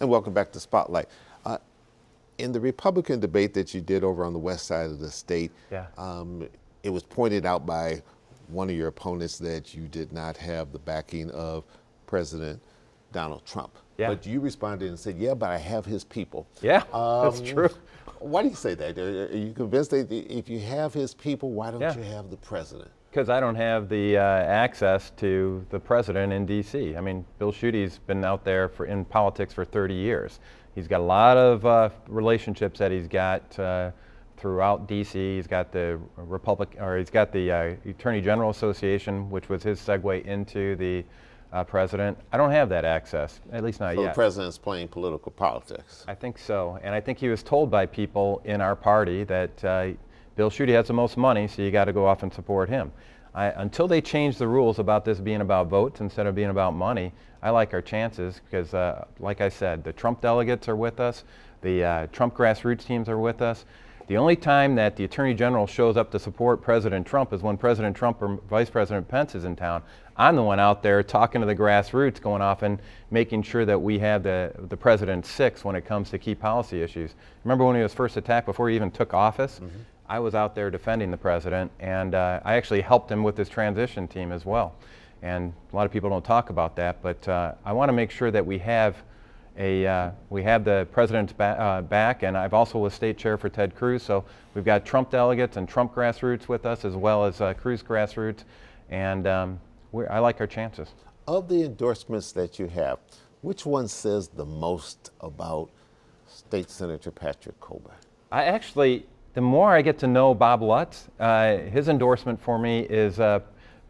And welcome back to Spotlight. In the Republican debate that you did over on the west side of the state, it was pointed out by one of your opponents that you did not have the backing of President Donald Trump. But you responded and said, yeah, but I have his people. Yeah, that's true. Why do you say that? Are you convinced that if you have his people, why don't you have the president? Because I don't have the access to the president in D.C. I mean, Bill Schuette's been out there in politics for 30 years. He's got a lot of relationships that he's got throughout D.C. He's got the Attorney General Association, which was his segue into the president. I don't have that access, at least not yet. So the president's playing political politics. I think so, and I think he was told by people in our party that Bill Schuette has the most money, so you got to go off and support him. Until they change the rules about this being about votes instead of being about money, I like our chances because, like I said, the Trump delegates are with us, the Trump grassroots teams are with us. The only time that the Attorney General shows up to support President Trump is when President Trump or Vice President Pence is in town. I'm the one out there talking to the grassroots, going off and making sure that we have the president's six when it comes to key policy issues. Remember when he was first attacked before he even took office? I was out there defending the president, and I actually helped him with his transition team as well. And a lot of people don't talk about that, but I want to make sure that we have the president's back, and I've also was state chair for Ted Cruz, so we've got Trump delegates and Trump grassroots with us as well as Cruz grassroots, and I like our chances. Of the endorsements that you have, which one says the most about State Senator Patrick Colbeck? The more I get to know Bob Lutz, his endorsement for me is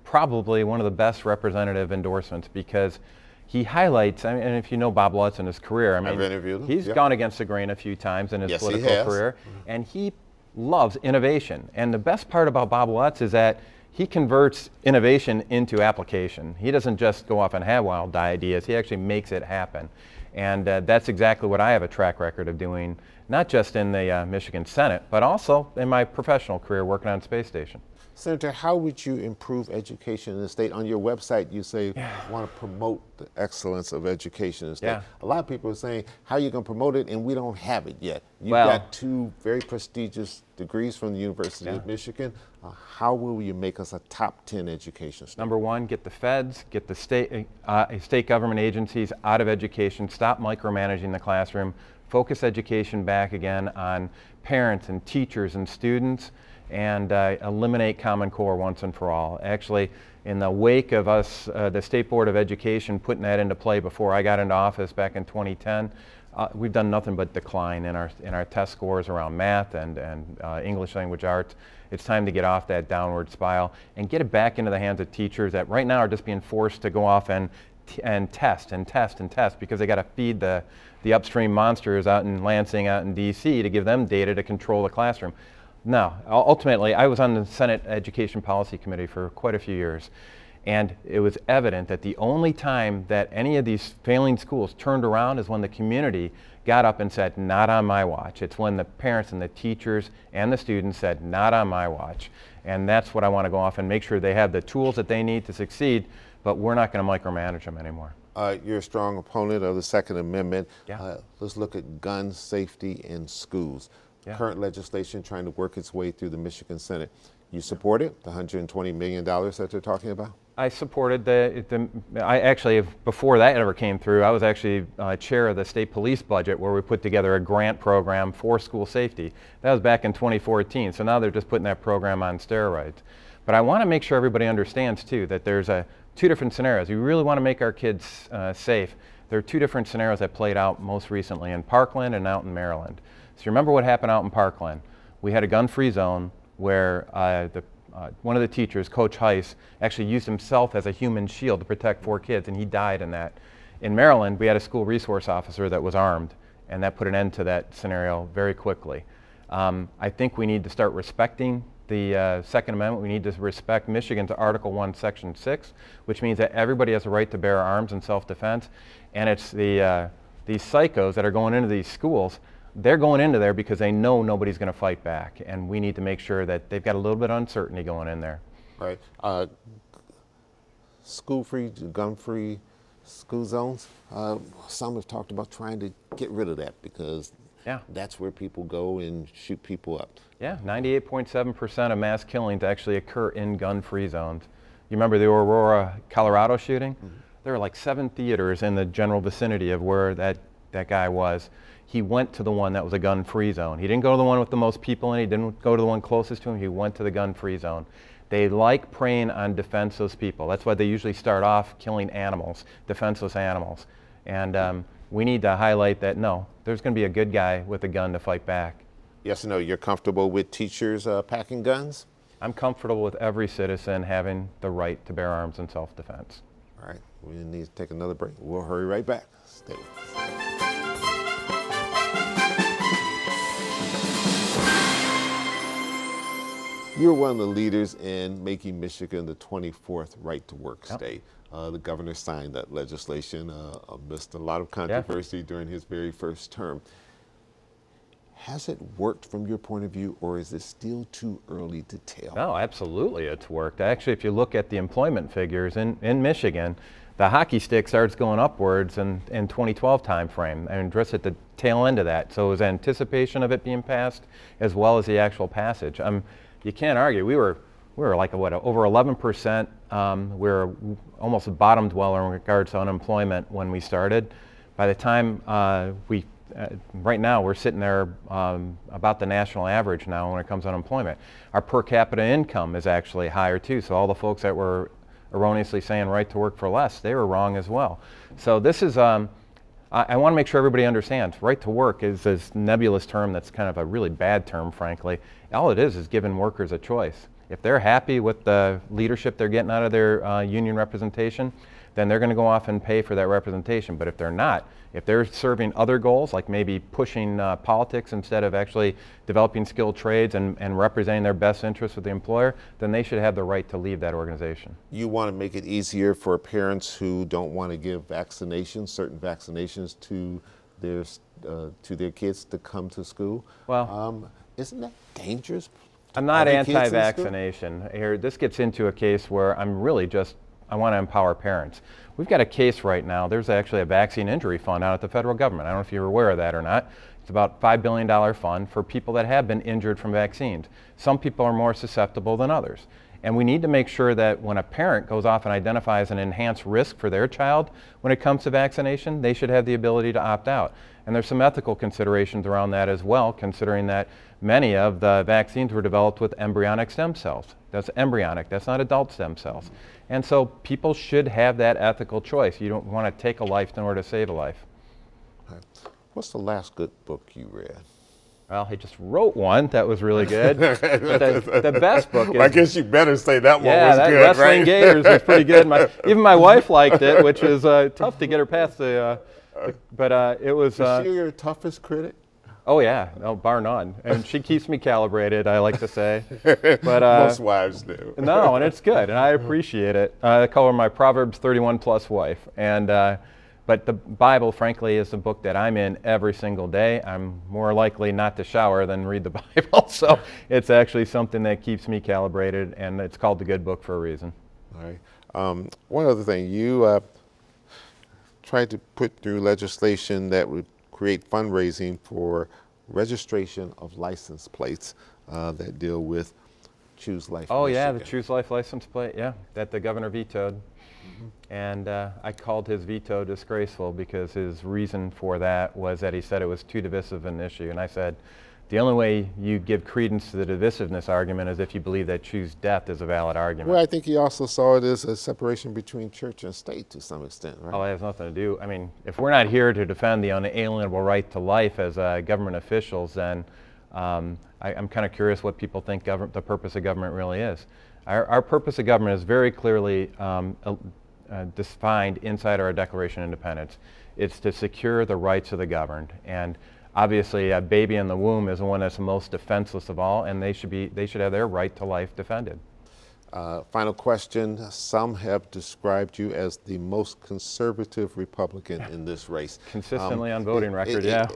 probably one of the best representative endorsements because he highlights, and if you know Bob Lutz in his career, I mean, I've interviewed him. He's gone against the grain a few times in his political career, and he loves innovation. And the best part about Bob Lutz is that he converts innovation into application. He doesn't just go off and have wild ideas, he actually makes it happen. And that's exactly what I have a track record of doing, not just in the Michigan Senate, but also in my professional career working on Space Station. Senator, how would you improve education in the state? On your website, you say you want to promote the excellence of education in the state. A lot of people are saying, how are you going to promote it? And we don't have it yet. You've got two very prestigious degrees from the University of Michigan. How will you make us a top 10 education state? Number one, get the feds, get the state government agencies out of education, stop micromanaging the classroom, focus education back again on parents and teachers and students, and eliminate Common Core once and for all. Actually, in the wake of us, the State Board of Education putting that into play before I got into office back in 2010, we've done nothing but decline in our test scores around math and English language arts. It's time to get off that downward spiral and get it back into the hands of teachers that right now are just being forced to go off and test and test and test because they got to feed the upstream monsters out in Lansing, out in DC to give them data to control the classroom. No, ultimately, I was on the Senate Education Policy Committee for quite a few years, and it was evident that the only time that any of these failing schools turned around is when the community got up and said, not on my watch. It's when the parents and the teachers and the students said, not on my watch. And that's what I want to go off and make sure they have the tools that they need to succeed, but we're not going to micromanage them anymore. You're a strong opponent of the Second Amendment. Let's look at gun safety in schools. Current legislation trying to work its way through the Michigan Senate. You support it, the $120 million that they're talking about? I supported before that ever came through, I was actually chair of the state police budget where we put together a grant program for school safety. That was back in 2014, so now they're just putting that program on steroids. But I want to make sure everybody understands too that there's two different scenarios. We really want to make our kids safe. There are two different scenarios that played out most recently in Parkland and out in Maryland. So remember what happened out in Parkland. We had a gun-free zone where one of the teachers, Coach Heiss, actually used himself as a human shield to protect 4 kids, and he died in that. In Maryland, we had a school resource officer that was armed, and that put an end to that scenario very quickly. I think we need to start respecting the Second Amendment. We need to respect Michigan's Article 1, Section 6, which means that everybody has a right to bear arms in self-defense. And it's these psychos that are going into these schools. They're going into there because they know nobody's going to fight back, and we need to make sure that they've got a little bit of uncertainty going in there. Right. School-free, gun-free, School zones, some have talked about trying to get rid of that because that's where people go and shoot people up. Yeah, 98.7% of mass killings actually occur in gun-free zones. You remember the Aurora, Colorado shooting? Mm-hmm. There were like 7 theaters in the general vicinity of where that guy was. He went to the one that was a gun-free zone. He didn't go to the one with the most people in it. He didn't go to the one closest to him. He went to the gun-free zone. They like preying on defenseless people. That's why they usually start off killing animals, defenseless animals. And we need to highlight that, no, there's going to be a good guy with a gun to fight back. Yes or no, you're comfortable with teachers packing guns? I'm comfortable with every citizen having the right to bear arms in self-defense. All right, we need to take another break. We'll hurry right back. Stay with us. You're one of the leaders in making Michigan the 24th right-to-work state. The governor signed that legislation amidst a lot of controversy during his very first term. Has it worked from your point of view, or is it still too early to tell? No, absolutely it's worked. Actually, if you look at the employment figures in Michigan, the hockey stick starts going upwards in 2012 timeframe, and just at the tail end of that. So it was anticipation of it being passed as well as the actual passage. You can't argue. We were like what, over 11%. We're almost a bottom dweller in regards to unemployment when we started. By the time right now we're sitting there about the national average now when it comes to unemployment. Our per capita income is actually higher too. So all the folks that were erroneously saying right to work for less, they were wrong as well. So this is I want to make sure everybody understands, right to work is this nebulous term that's kind of a really bad term, frankly. All it is giving workers a choice. If they're happy with the leadership they're getting out of their union representation, then they're going to go off and pay for that representation. But if they're not, if they're serving other goals, like maybe pushing politics instead of actually developing skilled trades and representing their best interests with the employer, then they should have the right to leave that organization. You want to make it easier for parents who don't want to give vaccinations, certain vaccinations to their kids to come to school. Well, isn't that dangerous? I'm not anti-vaccination. Here, this gets into a case where I want to empower parents. We've got a case right now. There's actually a vaccine injury fund out at the federal government. I don't know if you're aware of that or not. It's about a $5 billion fund for people that have been injured from vaccines. Some people are more susceptible than others. And we need to make sure that when a parent goes off and identifies an enhanced risk for their child when it comes to vaccination, they should have the ability to opt out. And there's some ethical considerations around that as well, considering that many of the vaccines were developed with embryonic stem cells. That's embryonic, that's not adult stem cells. And so people should have that ethical choice. You don't want to take a life in order to save a life. What's the last good book you read? Well, he just wrote one that was really good. the best book is... I guess you better say that one was that good, Wrestling right? Gators was pretty good. Even my wife liked it, which was tough to get her past but it was... Is she your toughest critic? Oh yeah, no, bar none. And she keeps me calibrated, I like to say. But most wives do. No, and it's good, and I appreciate it. I call her my Proverbs 31 plus wife. And but the Bible, frankly, is a book that I'm in every single day. I'm more likely not to shower than read the Bible, so it's actually something that keeps me calibrated, and it's called the good book for a reason. All right. One other thing, you tried to put through legislation that would create fundraising for registration of license plates that deal with Choose Life. Oh Michigan. Yeah, the Choose Life license plate, yeah, that the governor vetoed. Mm-hmm. And I called his veto disgraceful because his reason for that was that he said it was too divisive an issue. And I said, the only way you give credence to the divisiveness argument is if you believe that choose death is a valid argument. Well, I think he also saw it as a separation between church and state to some extent, right? Oh, it has nothing to do. I mean, if we're not here to defend the unalienable right to life as government officials, then I'm kind of curious what people think the purpose of government really is. Our purpose of government is very clearly defined inside our Declaration of Independence. It's to secure the rights of the governed. And obviously, a baby in the womb is the one that's the most defenseless of all, and they should have their right to life defended. Final question. Some have described you as the most conservative Republican in this race. Consistently on voting record, yeah.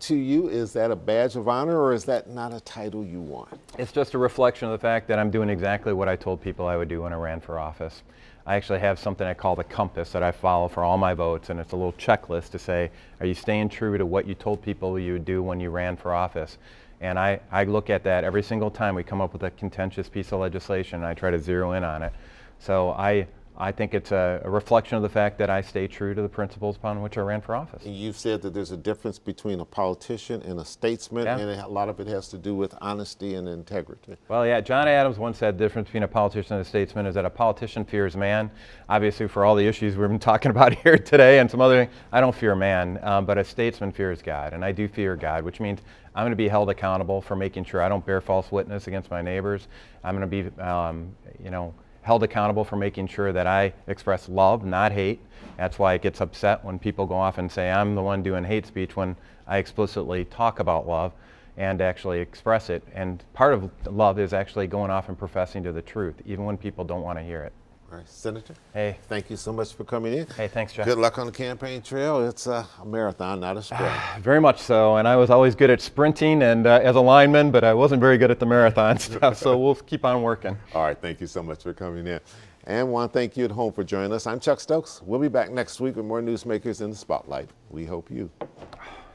To you, is that a badge of honor, or is that not a title you want? It's just a reflection of the fact that I'm doing exactly what I told people I would do when I ran for office. I actually have something I call the compass that I follow for all my votes, and it's a little checklist to say, are you staying true to what you told people you would do when you ran for office? And I look at that every single time we come up with a contentious piece of legislation, and I try to zero in on it. So I think it's a reflection of the fact that I stay true to the principles upon which I ran for office. And you've said that there's a difference between a politician and a statesman, yeah. and a lot of it has to do with honesty and integrity. Well, yeah, John Adams once said the difference between a politician and a statesman is that a politician fears man. Obviously, for all the issues we've been talking about here today and some other things, I don't fear man, but a statesman fears God, and I do fear God, which means I'm going to be held accountable for making sure I don't bear false witness against my neighbors. I'm going to be, held accountable for making sure that I express love, not hate. That's why it gets upset when people go off and say I'm the one doing hate speech when I explicitly talk about love and actually express it. And part of love is actually going off and professing to the truth, even when people don't want to hear it. All right, Senator. Hey. Thank you so much for coming in. Hey, thanks, Jeff. Good luck on the campaign trail. It's a marathon, not a sprint. Very much so, and I was always good at sprinting and as a lineman, but I wasn't very good at the marathon stuff, so we'll keep on working. All right, thank you so much for coming in. And want to thank you at home for joining us. I'm Chuck Stokes. We'll be back next week with more newsmakers in the spotlight. We hope you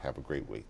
have a great week.